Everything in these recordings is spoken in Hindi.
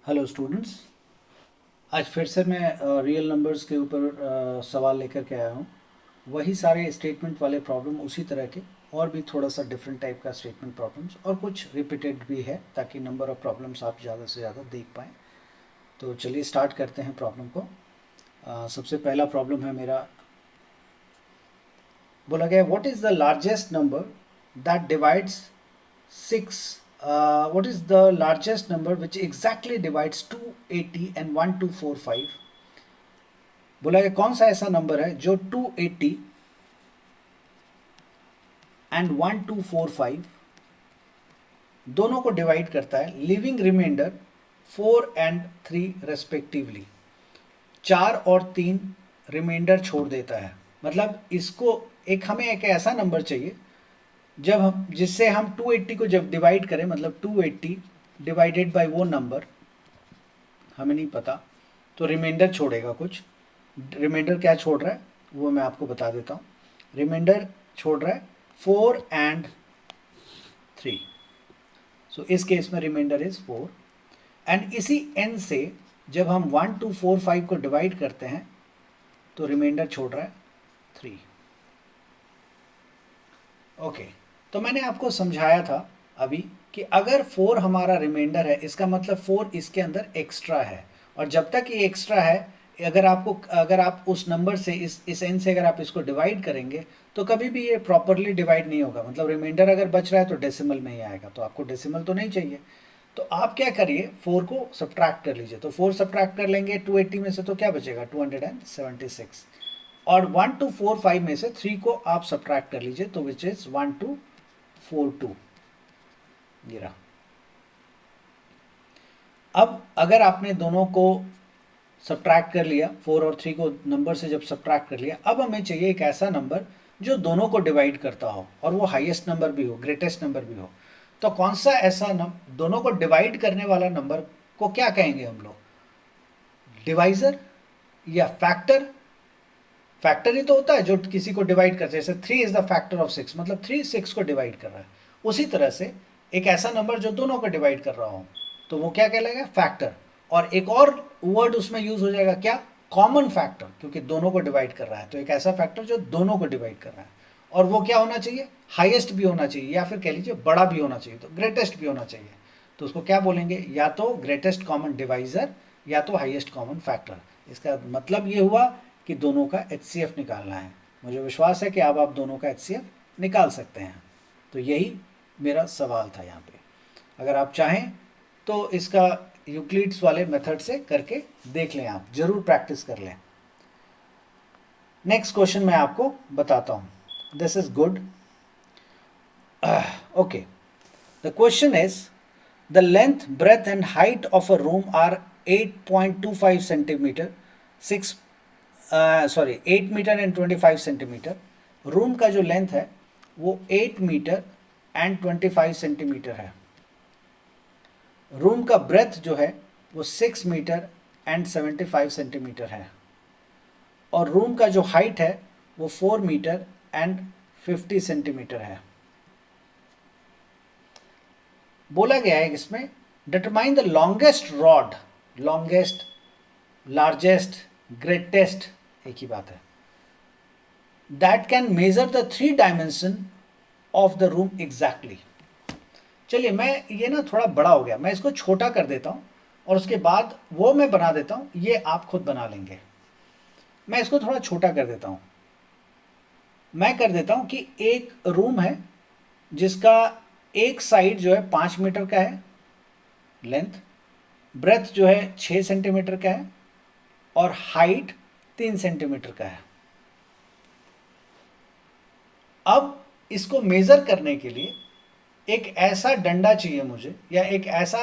Hello students. आज फिर से मैं रियल नंबर्स के ऊपर सवाल लेकर के आया हूँ। वही सारे स्टेटमेंट वाले प्रॉब्लम उसी तरह के, और भी थोड़ा सा डिफरेंट टाइप का स्टेटमेंट प्रॉब्लम्स, और कुछ रिपीटेड भी है ताकि नंबर ऑफ प्रॉब्लम्स आप ज़्यादा से ज़्यादा देख पाएँ। तो चलिए स्टार्ट करते हैं प्रॉब्लम को। सबसे पहला प्रॉब्लम है मेरा। बोला गया what is the largest number that divides 6 what is the largest number which exactly divides 280 and 1245। बोला कि कौन सा ऐसा नंबर है जो 280 एंड 1245 दोनों को डिवाइड करता है, लिविंग रिमाइंडर 4 एंड 3 रेस्पेक्टिवली। 4 और 3 रिमाइंडर छोड़ देता है। मतलब इसको हमें एक ऐसा नंबर चाहिए जब हम जिससे हम 280 को जब डिवाइड करें, मतलब 280 डिवाइडेड बाय वो नंबर हमें नहीं पता, तो रिमाइंडर छोड़ेगा कुछ। रिमाइंडर क्या छोड़ रहा है वो मैं आपको बता देता हूँ। रिमाइंडर छोड़ रहा है 4 एंड 3। सो इस केस में रिमाइंडर इज 4 एंड इसी n से जब हम 1 2 4 5 को डिवाइड करते हैं तो रिमाइंडर छोड़ रहा है 3। ओके, तो मैंने आपको समझाया था अभी कि अगर 4 हमारा रिमाइंडर है, इसका मतलब 4 इसके अंदर एक्स्ट्रा है, और जब तक ये एक्स्ट्रा है, अगर आप उस नंबर से इस n से अगर आप इसको डिवाइड करेंगे तो कभी भी ये प्रॉपरली डिवाइड नहीं होगा। मतलब रिमाइंडर अगर बच रहा है तो डेसिमल में ही आएगा, तो आपको डेसिमल तो नहीं चाहिए। तो आप क्या करिए, 4 को सब्ट्रैक्ट कर लीजिए। तो 4 सब्ट्रैक्ट कर लेंगे 280 में से, तो क्या बचेगा 276। और 1 2 4 5 में से 3 को आप सब्ट्रैक्ट कर लीजिए, तो विच इज 1 2 4 2 ये रहा। अब अगर आपने दोनों को सब्ट्रैक्ट कर लिया, 4 और 3 को नंबर से जब सब्ट्रैक्ट कर लिया, अब हमें चाहिए एक ऐसा नंबर जो दोनों को डिवाइड करता हो और वो हाईएस्ट नंबर भी हो, ग्रेटेस्ट नंबर भी हो। तो कौन सा ऐसा दोनों को डिवाइड करने वाला नंबर को क्या कहेंगे हम लोग? डिवाइजर या फैक्टर? फैक्टर ही तो होता है जो किसी को डिवाइड करते हैं। जैसे 3 इज द फैक्टर ऑफ 6, मतलब 3 6 को डिवाइड कर रहा है। उसी तरह से एक ऐसा नंबर जो दोनों को डिवाइड कर रहा हो तो वो क्या कहलाएगा? फैक्टर। और एक और वर्ड उसमें यूज हो जाएगा, क्या? कॉमन फैक्टर, क्योंकि दोनों को डिवाइड कर रहा है। तो एक ऐसा फैक्टर जो दोनों को डिवाइड कर रहा है, और वो क्या होना चाहिए? हाईएस्ट भी होना चाहिए, या फिर कह लीजिए बड़ा भी होना चाहिए, तो ग्रेटेस्ट भी होना चाहिए। तो उसको क्या बोलेंगे? या तो ग्रेटेस्ट कॉमन डिवाइजर या तो हाईएस्ट कॉमन फैक्टर। इसका मतलब ये हुआ कि दोनों का HCF निकालना है। मुझे विश्वास है कि अब आप दोनों का HCF निकाल सकते हैं। तो यही मेरा सवाल था यहाँ पे। अगर आप चाहें तो इसका यूक्लिड्स वाले मेथड से करके देख लें, आप जरूर प्रैक्टिस कर लें। नेक्स्ट क्वेश्चन मैं आपको बताता हूँ। This is good. Okay, the question is the length, breadth and height of a room are 8.25 centimetre 8 metre and 25 centimetre. Room का जो लेंथ है वो 8 मीटर एंड 25 सेंटीमीटर है। रूम का ब्रेथ जो है वो 6 मीटर एंड 75 सेंटीमीटर है, और रूम का जो हाइट है वो 4 मीटर एंड 50 सेंटीमीटर है। बोला गया है इसमें determine the longest rod, longest, largest, greatest एक ही बात है, that can measure the 3 dimension of the room exactly. चलिए, मैं ये ना थोड़ा बड़ा हो गया, मैं इसको छोटा कर देता हूँ और उसके बाद वो मैं बना देता हूँ, ये आप खुद बना लेंगे। मैं इसको थोड़ा छोटा कर देता हूँ। मैं कर देता हूँ कि एक रूम है जिसका एक साइड जो है 5 मीटर का है लेंथ, ब्रेथ जो है 6 सेंटीमीटर का है, और हाइट 3 सेंटीमीटर का है। अब इसको मेजर करने के लिए एक ऐसा डंडा चाहिए मुझे, या एक ऐसा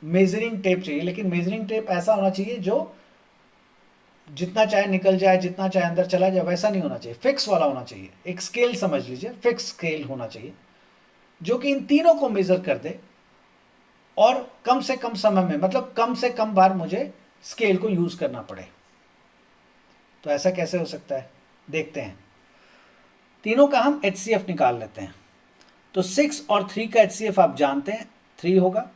मेजरिंग टेप चाहिए, लेकिन मेजरिंग टेप ऐसा होना चाहिए जो जितना चाहे निकल जाए, जितना चाहे अंदर चला जाए, वैसा नहीं होना चाहिए, फिक्स वाला होना चाहिए। एक स्केल समझ लीजिए, फिक्स स्केल होना चाहिए जो कि इन तीनों को मेजर कर दे, और कम से कम समय में, मतलब कम से कम बार मुझे स्केल को यूज करना पड़े। तो ऐसा कैसे हो सकता है, देखते हैं। तीनों का हम HCF निकाल लेते हैं। तो 6 और 3 का HCF आप जानते हैं, 3 होगा।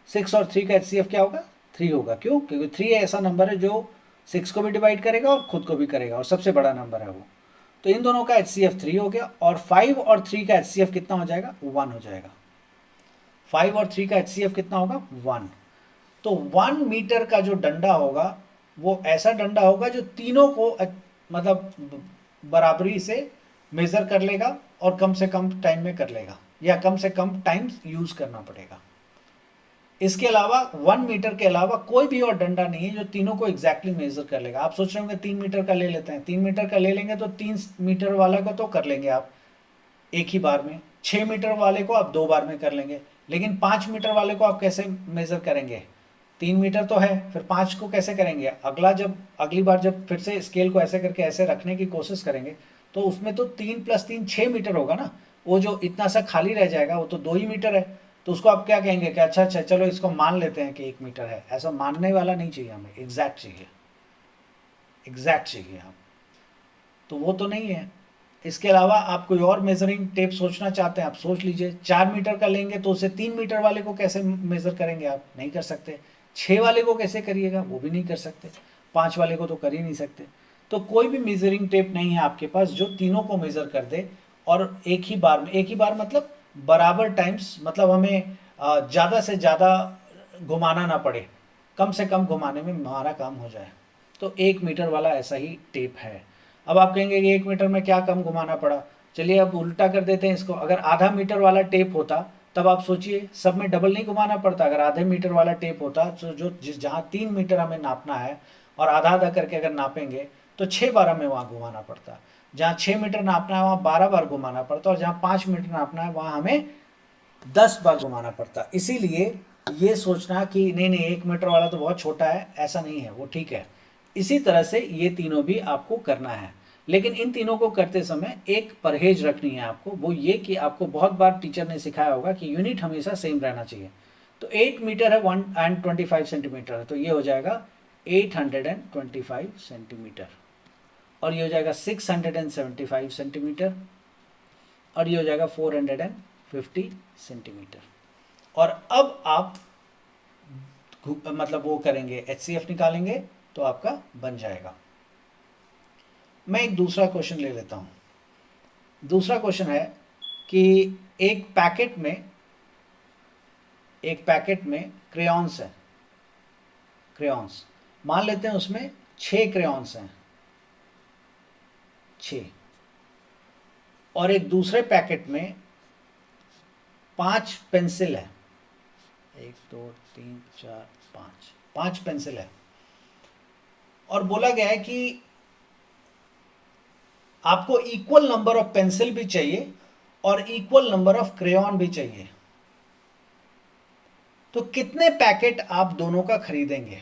6 और 3 का HCF क्या होगा? 3 होगा। क्यों? क्योंकि 3 ऐसा नंबर है जो 6 को भी डिवाइड करेगा और खुद को भी करेगा और सबसे बड़ा नंबर है वो। तो इन दोनों का HCF 3 हो गया और 5 और 3 का HCF कितना हो जाएगा? 1 हो जाएगा। 5 और 3 का HCF कितना होगा? 1। तो 1 मीटर का जो डंडा होगा वो ऐसा डंडा होगा जो तीनों को मतलब बराबरी से मेजर कर लेगा और कम से कम टाइम में कर लेगा या कम से कम टाइम यूज करना पड़ेगा। इसके अलावा 1 मीटर के अलावा कोई भी और डंडा नहीं है जो तीनों को एग्जैक्टली मेजर कर लेगा। आप सोच रहे होंगे 3 मीटर का ले लेते हैं, 3 मीटर का ले लेंगे तो 3 मीटर वाला को तो कर लेंगे आप एक ही बार में, 6 मीटर वाले को आप 2 बार में कर लेंगे, लेकिन 5 मीटर वाले को आप कैसे मेजर करेंगे? 3 मीटर तो है, फिर 5 को कैसे करेंगे? अगली बार जब फिर से स्केल को ऐसे करके ऐसे रखने की कोशिश करेंगे तो उसमें तो 3 + 3 6 मीटर होगा ना, वो जो इतना सा खाली रह जाएगा वो तो 2 ही मीटर है। तो उसको आप क्या कहेंगे कि अच्छा अच्छा चलो इसको मान लेते हैं कि 1 मीटर है। ऐसा मानने वाला नहीं चाहिए हमें, एग्जैक्ट चाहिए, एग्जैक्ट चाहिए हम, तो वो तो नहीं है। इसके अलावा आप कोई और मेजरिंग टेप सोचना चाहते हैं आप सोच लीजिए। 4 मीटर का लेंगे तो उसे 3 मीटर वाले को कैसे मेजर करेंगे? आप नहीं कर सकते। 6 वाले को कैसे करिएगा? वो भी नहीं कर सकते। 5 वाले को तो कर ही नहीं सकते। तो कोई भी मेजरिंग टेप नहीं है आपके पास जो तीनों को मेजर कर दे और एक ही बार में, एक ही बार मतलब बराबर टाइम्स, मतलब हमें ज़्यादा से ज़्यादा घुमाना ना पड़े, कम से कम घुमाने में हमारा काम हो जाए। तो 1 मीटर वाला ऐसा ही टेप है। अब आप कहेंगे कि 1 मीटर में क्या कम घुमाना पड़ा? चलिए अब उल्टा कर देते हैं इसको। अगर आधा मीटर वाला टेप होता तब आप सोचिए सब में डबल नहीं घुमाना पड़ता। अगर आधे मीटर वाला टेप होता तो जहाँ 3 मीटर हमें नापना है और आधा आधा करके अगर नापेंगे तो 6 बार हमें वहाँ घुमाना पड़ता। जहाँ 6 मीटर नापना है वहाँ 12 बार घुमाना पड़ता और जहाँ 5 मीटर नापना है वहाँ हमें 10 बार घुमाना पड़ता। इसीलिए ये सोचना कि नहीं नहीं 1 मीटर वाला तो बहुत छोटा है, ऐसा नहीं है, वो ठीक है। इसी तरह से ये तीनों भी आपको करना है, लेकिन इन तीनों को करते समय एक परहेज रखनी है आपको, वो ये कि आपको बहुत बार टीचर ने सिखाया होगा कि यूनिट हमेशा सेम रहना चाहिए। तो 8 मीटर है 125 सेंटीमीटर है, तो ये हो जाएगा 825 सेंटीमीटर और ये हो जाएगा 675 सेंटीमीटर और ये हो जाएगा 450 सेंटीमीटर। और अब आप मतलब वो करेंगे HCF निकालेंगे तो आपका बन जाएगा। मैं एक दूसरा क्वेश्चन ले लेता हूँ। दूसरा क्वेश्चन है कि एक पैकेट में क्रेयॉन्स है, क्रेयॉन्स मान लेते हैं उसमें 6 क्रेयॉन्स हैं, 6, और एक दूसरे पैकेट में 5 पेंसिल है, 1 2 3 4 5 पेंसिल है और बोला गया है कि आपको इक्वल नंबर ऑफ पेंसिल भी चाहिए और इक्वल नंबर ऑफ क्रेयॉन भी चाहिए। तो कितने पैकेट आप दोनों का खरीदेंगे?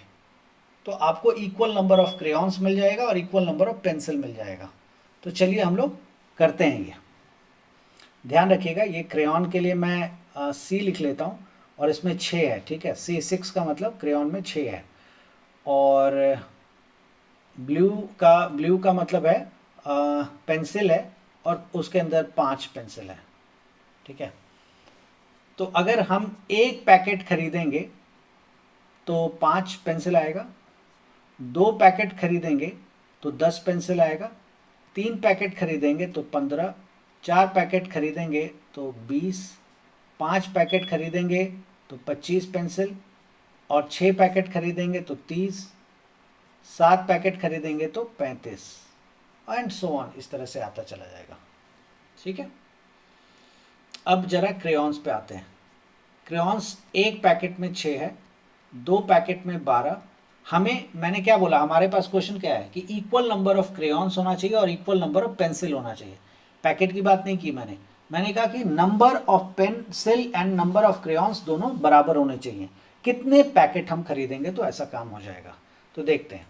तो आपको इक्वल नंबर ऑफ क्रेयॉन्स मिल जाएगा और इक्वल नंबर ऑफ पेंसिल मिल जाएगा। तो चलिए हम लोग करते हैं ये। ध्यान रखिएगा ये क्रेयॉन के लिए मैं C लिख लेता हूँ और इसमें 6 है, ठीक है। C6 का मतलब क्रेयॉन में 6 है और ब्लू का मतलब है पेंसिल है और उसके अंदर 5 पेंसिल है, ठीक है। तो अगर हम एक पैकेट खरीदेंगे तो 5 पेंसिल आएगा, 2 पैकेट खरीदेंगे तो 10 पेंसिल आएगा, 3 पैकेट खरीदेंगे तो 15, 4 पैकेट खरीदेंगे तो 20, 5 पैकेट खरीदेंगे तो 25 पेंसिल और 6 पैकेट खरीदेंगे तो 30, 7 पैकेट खरीदेंगे तो 35 एंड सो ऑन, इस तरह से आता चला जाएगा, ठीक है। अब जरा क्रेयॉन्स पे आते हैं। क्रेयॉन्स एक पैकेट में 6 है, 2 पैकेट में 12। मैंने क्या बोला, हमारे पास क्वेश्चन क्या है कि इक्वल नंबर ऑफ क्रेयॉन्स होना चाहिए और इक्वल नंबर ऑफ पेंसिल होना चाहिए। पैकेट की बात नहीं की मैंने कहा कि number of pencil and number of crayons दोनों बराबर होने चाहिए। कितने पैकेट हम खरीदेंगे तो ऐसा काम हो जाएगा, तो देखते हैं।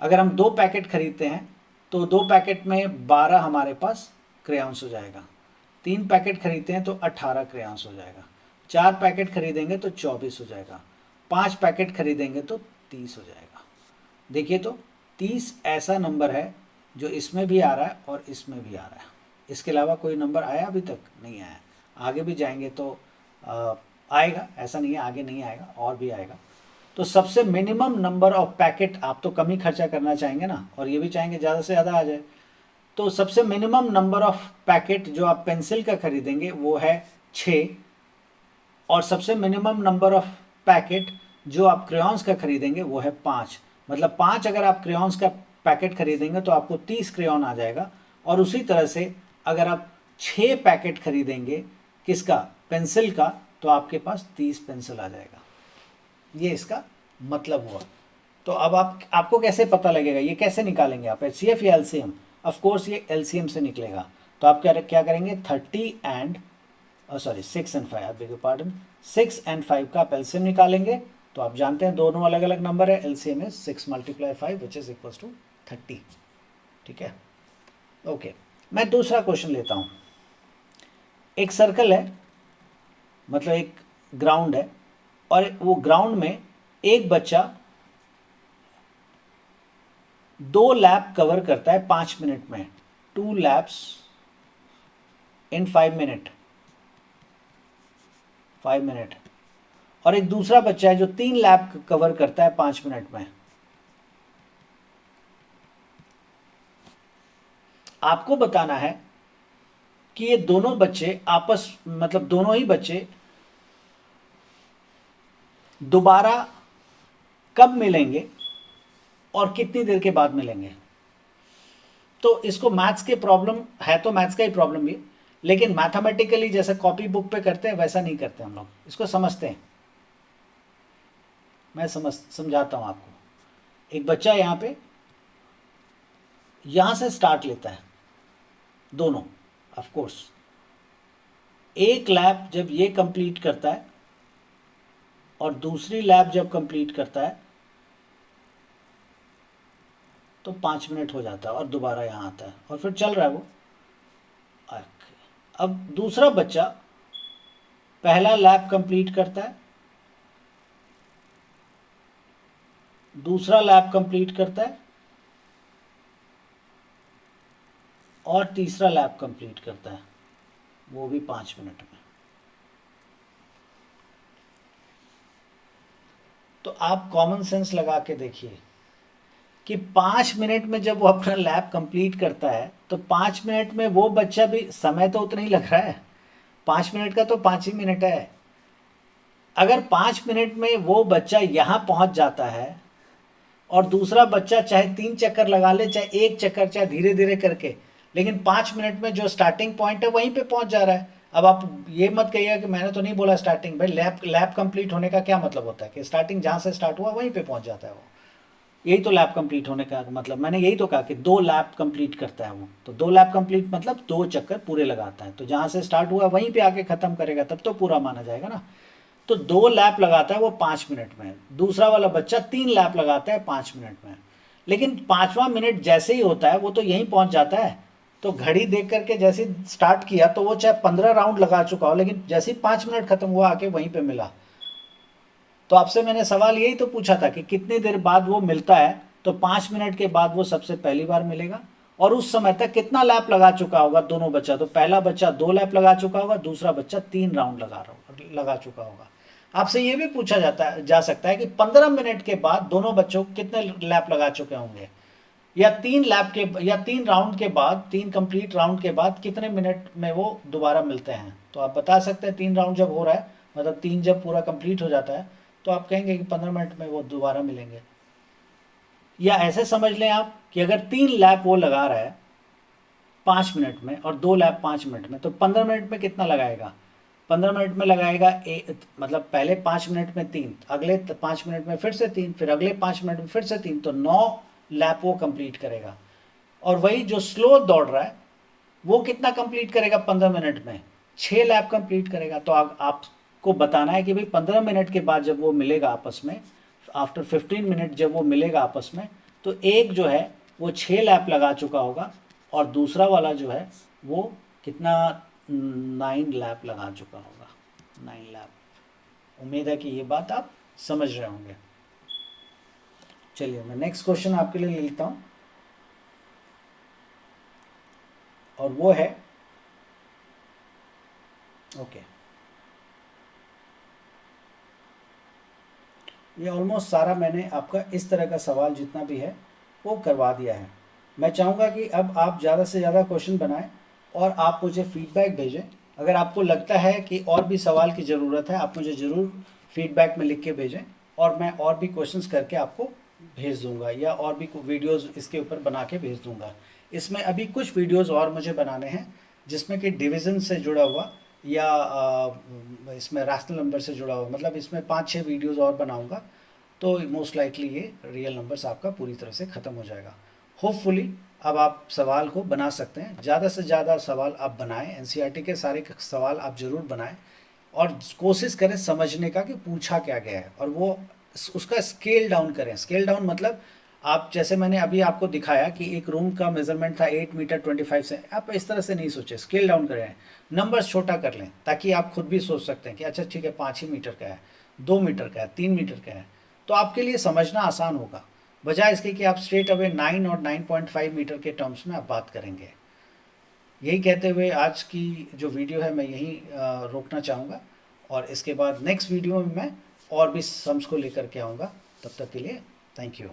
अगर हम 2 पैकेट खरीदते हैं तो 2 पैकेट में 12 हमारे पास क्रेयॉन्स हो जाएगा, 3 पैकेट खरीदते हैं तो 18 क्रेयॉन्स हो जाएगा, 4 पैकेट खरीदेंगे तो 24 हो जाएगा, 5 पैकेट खरीदेंगे तो 30 हो जाएगा। देखिए तो 30 ऐसा नंबर है जो इसमें भी आ रहा है और इसमें भी आ रहा है। इसके अलावा कोई नंबर आया अभी तक नहीं आया। आगे भी जाएंगे तो आएगा, ऐसा नहीं है आगे नहीं आएगा, और भी आएगा। तो सबसे मिनिमम नंबर ऑफ पैकेट, आप तो कम ही खर्चा करना चाहेंगे ना, और ये भी चाहेंगे ज़्यादा से ज़्यादा आ जाए। तो सबसे मिनिमम नंबर ऑफ पैकेट जो आप पेंसिल का खरीदेंगे वो है 6, और सबसे मिनिमम नंबर ऑफ पैकेट जो आप क्रेयॉन्स का खरीदेंगे वो है 5। मतलब 5 अगर आप क्रेयॉन्स का पैकेट खरीदेंगे तो आपको 30 क्रेयॉन आ जाएगा। और उसी तरह से अगर आप 6 पैकेट खरीदेंगे किसका, पेंसिल का, तो आपके पास 30 पेंसिल आ जाएगा। ये इसका मतलब हुआ। तो अब आपको कैसे पता लगेगा, ये कैसे निकालेंगे आप, एचसीएफ या एलसीएम? ऑफ कोर्स ये एलसीएम से निकलेगा। तो आप क्या करेंगे, 30 एंड 6 एंड 5, आप बेग पार्डन, 6 एंड 5 का आप एलसीएम निकालेंगे। तो आप जानते हैं दोनों अलग अलग नंबर है, LCM is 6 × 5 which is equals to 30। ठीक है, ओके। मैं दूसरा क्वेश्चन लेता हूं। एक सर्कल है, मतलब एक ग्राउंड है, और वो ग्राउंड में एक बच्चा 2 लैप कवर करता है 5 मिनट में, 2 लैप्स इन 5 मिनट। और एक दूसरा बच्चा है जो 3 लैप कवर करता है 5 मिनट में। आपको बताना है कि ये दोनों बच्चे आपस, मतलब दोनों ही बच्चे दोबारा कब मिलेंगे और कितनी देर के बाद मिलेंगे। तो इसको मैथ्स के प्रॉब्लम है, तो मैथ्स का ही प्रॉब्लम भी, लेकिन मैथमेटिकली जैसे कॉपी बुक पे करते हैं वैसा नहीं करते हम लोग, इसको समझते हैं। मैं समझाता हूं आपको। एक बच्चा यहां पे यहां से स्टार्ट लेता है, दोनों ऑफ कोर्स। एक लैप जब ये कंप्लीट करता है और दूसरी लैप जब कंप्लीट करता है तो 5 मिनट हो जाता है, और दोबारा यहां आता है और फिर चल रहा है वो। अब दूसरा बच्चा पहला लैप कंप्लीट करता है, दूसरा लैप कंप्लीट करता है, और तीसरा लैप कंप्लीट करता है, वो भी 5 मिनट में। तो आप कॉमन सेंस लगा के देखिए कि 5 मिनट में जब वो अपना लैप कंप्लीट करता है तो 5 मिनट में वो बच्चा भी, समय तो उतना ही लग रहा है, 5 मिनट का तो 5 ही मिनट है। अगर 5 मिनट में वो बच्चा यहां पहुंच जाता है और दूसरा बच्चा चाहे 3 चक्कर लगा ले, चाहे 1 चक्कर, चाहे धीरे धीरे करके, लेकिन 5 मिनट में जो स्टार्टिंग पॉइंट है वहीं पे पहुंच जा रहा है। अब आप ये मत कहिएगा कि मैंने तो नहीं बोला स्टार्टिंग, भाई लैप कंप्लीट होने का क्या मतलब होता है कि स्टार्टिंग जहां से स्टार्ट हुआ वहीं पे पहुंच जाता है वो। यही तो लैप कंप्लीट होने का मतलब, मैंने यही तो कहा कि 2 लैप कंप्लीट करता है वो। तो 2 लैप कंप्लीट मतलब 2 चक्कर पूरे लगाता है, तो जहां से स्टार्ट हुआ वहीं पे आके खत्म करेगा, तब तो पूरा माना जाएगा ना। तो 2 लैप लगाता है वो 5 मिनट में, दूसरा वाला बच्चा 3 लैप लगाता है 5 मिनट में। लेकिन 5वां मिनट जैसे ही होता है वो तो यहीं पहुंच जाता है। तो घड़ी देख करके जैसे स्टार्ट किया तो वो चाहे 15 राउंड लगा चुका हो, लेकिन जैसे ही 5 मिनट खत्म हुआ आके वहीं पे मिला। तो आपसे मैंने सवाल यही तो पूछा था कि कितनी देर बाद वो मिलता है, तो 5 मिनट के बाद वो सबसे पहली बार मिलेगा। और उस समय तक कितना लैप लगा चुका होगा दोनों बच्चा, तो पहला बच्चा 2 लैप लगा चुका होगा, दूसरा बच्चा 3 राउंड लगा चुका होगा। आपसे ये भी पूछा जा सकता है कि 15 मिनट के बाद दोनों बच्चों कितने लैप लगा चुके होंगे, या 3 राउंड के बाद, 3 कंप्लीट राउंड के बाद कितने मिनट में वो दोबारा मिलते हैं। तो आप बता सकते हैं 3 राउंड जब हो रहा है, मतलब 3 जब पूरा कंप्लीट हो जाता है, तो आप कहेंगे कि 15 मिनट में वो दोबारा मिलेंगे। या ऐसे समझ लें आप कि अगर 3 लैप वो लगा रहा है 5 मिनट में और 2 लैप 5 मिनट में, तो 15 मिनट में कितना लगाएगा, 15 मिनट में लगाएगा मतलब पहले 5 मिनट में 3, अगले 5 मिनट में फिर से 3, फिर अगले 5 मिनट में फिर से 3, तो 9 लैप वो कंप्लीट करेगा। और वही जो स्लो दौड़ रहा है वो कितना कंप्लीट करेगा 15 मिनट में, 6 लैप कंप्लीट करेगा। तो आपको बताना है कि भाई 15 मिनट के बाद जब वो मिलेगा आपस में, आफ्टर 15 मिनट जब वो मिलेगा आपस में, तो एक जो है वो 6 लैप लगा चुका होगा, और दूसरा वाला जो है वो कितना, 9 लैप लगा चुका होगा, 9 लैप। उम्मीद है कि ये बात आप समझ रहे होंगे। चलिए मैं नेक्स्ट क्वेश्चन आपके लिए लेता हूं, और वो है, ओके, ये ऑलमोस्ट सारा मैंने आपका इस तरह का सवाल जितना भी है वो करवा दिया है। मैं चाहूँगा कि अब आप ज़्यादा से ज़्यादा क्वेश्चन बनाएं और आप मुझे फीडबैक भेजें। अगर आपको लगता है कि और भी सवाल की ज़रूरत है, आप मुझे ज़रूर फीडबैक में लिख के भेजें और मैं और भी क्वेश्चंस करके आपको भेज दूंगा या और भी वीडियोस इसके ऊपर बना के भेज दूंगा। इसमें अभी कुछ वीडियोस और मुझे बनाने हैं जिसमें कि डिवीज़न से जुड़ा हुआ या इसमें रैशनल नंबर से जुड़ा हुआ, मतलब इसमें 5-6 वीडियोस और बनाऊंगा। तो मोस्ट लाइकली ये रियल नंबर्स आपका पूरी तरह से ख़त्म हो जाएगा। होपफुली अब आप सवाल को बना सकते हैं, ज़्यादा से ज़्यादा सवाल आप बनाएं, एनसीईआरटी के सारे सवाल आप ज़रूर बनाएं और कोशिश करें समझने का कि पूछा क्या गया है, और वो उसका स्केल डाउन करें। स्केल डाउन मतलब आप, जैसे मैंने अभी आपको दिखाया कि एक रूम का मेजरमेंट था 8 मीटर 25 से, आप इस तरह से नहीं सोचें, स्केल डाउन करें, नंबर्स छोटा कर लें ताकि आप खुद भी सोच सकते हैं कि अच्छा ठीक है 5 ही मीटर का है, 2 मीटर का है, 3 मीटर का है, तो आपके लिए समझना आसान होगा, बजाय इसके कि आप स्ट्रेट अवे 9 और 9.5 मीटर के टर्म्स में आप बात करेंगे। यही कहते हुए आज की जो वीडियो है मैं यहीं रोकना चाहूँगा, और इसके बाद नेक्स्ट वीडियो में मैं और भी सम्स को लेकर के आऊँगा। तब तक के लिए थैंक यू।